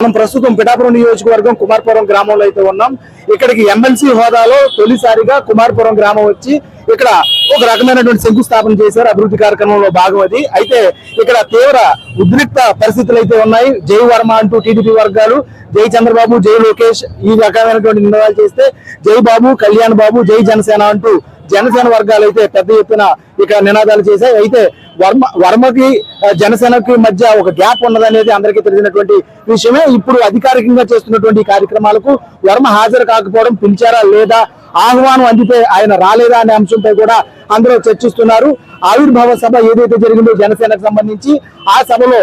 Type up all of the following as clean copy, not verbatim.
మనం ప్రస్తుతం పిఠాపురం నియోజకవర్గం కుమార్పురం గ్రామంలో అయితే ఉన్నాం. ఇక్కడికి ఎమ్మెల్సీ హోదాలో తొలిసారిగా కుమార్పురం గ్రామం వచ్చి ఇక్కడ ఒక రకమైనటువంటి శంకుస్థాపన చేశారు. అభివృద్ధి కార్యక్రమంలో భాగం అది. అయితే ఇక్కడ తీవ్ర ఉద్రిక్త పరిస్థితులు అయితే ఉన్నాయి. జై వర్మ అంటూ టీడీపీ వర్గాలు, జై చంద్రబాబు, జై లోకేష్ ఈ రకమైనటువంటి నినాదాలు చేస్తే, జై బాబు, కళ్యాణ్ బాబు, జై జనసేన అంటూ జనసేన వర్గాలు అయితే పెద్ద ఎత్తున ఇక్కడ నినాదాలు చేశాయి. అయితే వర్మకి జనసేనకి మధ్య ఒక గ్యాప్ ఉన్నదనేది అందరికీ తెలిసినటువంటి విషయమే. ఇప్పుడు అధికారికంగా చేస్తున్నటువంటి కార్యక్రమాలకు వర్మ హాజరు కాకపోవడం, పిలిచారా లేదా, ఆహ్వానం అందితే ఆయన రాలేదా అనే అంశంపై కూడా అందరూ చర్చిస్తున్నారు. ఆవిర్భావ సభ ఏదైతే జరిగిందో జనసేనకు సంబంధించి, ఆ సభలో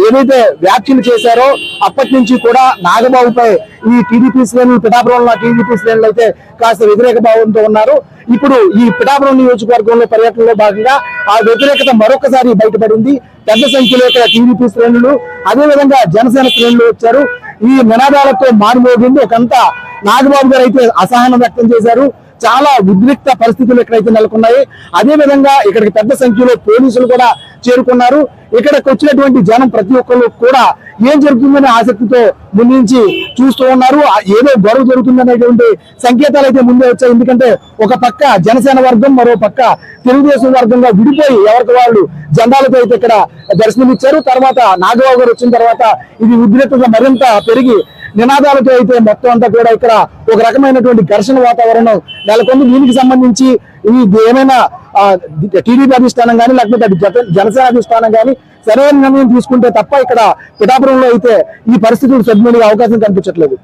ఏదైతే వ్యాఖ్యలు చేశారో అప్పటి నుంచి కూడా నాగబాబుపై ఈ టీడీపీ శ్రేణులు, పిఠాపురంలో టీడీపీ శ్రేణులు అయితే కాస్త వ్యతిరేక భావంతో ఉన్నారు. ఇప్పుడు ఈ పిఠాపురం నియోజకవర్గంలో పర్యటనలో భాగంగా ఆ వ్యతిరేకత మరొకసారి బయటపడింది. పెద్ద సంఖ్యలో ఇక్కడ టీడీపీ శ్రేణులు, అదేవిధంగా జనసేన శ్రేణులు వచ్చారు. ఈ నినాదాలతో మారుమోగింది. ఒకంతా నాగబాబు గారు అయితే అసహనం వ్యక్తం చేశారు. చాలా ఉద్రిక్త పరిస్థితులు ఇక్కడైతే నెలకొన్నాయి. అదే విధంగా ఇక్కడికి పెద్ద సంఖ్యలో పోలీసులు కూడా చేరుకున్నారు. ఇక్కడికి వచ్చినటువంటి జనం ప్రతి ఒక్కరు కూడా ఏం జరుగుతుందనే ఆసక్తితో ముందు నుంచి చూస్తూ ఉన్నారు. ఏదో గొడవ జరుగుతుందనేటువంటి సంకేతాలు అయితే ముందే వచ్చాయి. ఎందుకంటే ఒక పక్క జనసేన వర్గం, మరో పక్క తెలుగుదేశం వర్గంగా విడిపోయి ఎవరికి వాళ్ళు జెండాలతో అయితే ఇక్కడ దర్శనమిచ్చారు. తర్వాత నాగబాబు గారు వచ్చిన తర్వాత ఇది ఉద్రిక్తత మరింత పెరిగి నినాదాలతో అయితే మొత్తం అంతా కూడా ఇక్కడ ఒక రకమైనటువంటి ఘర్షణ వాతావరణం నెలకొంది. దీనికి సంబంధించి ఇది ఏమైనా టీడీపీ అధిష్టానం కానీ లేకపోతే జనసేన అధిష్టానం కానీ సరైన నిర్ణయం తీసుకుంటే తప్ప ఇక్కడ పిఠాపురంలో అయితే ఈ పరిస్థితులు సద్మనిగే అవకాశం కనిపించట్లేదు.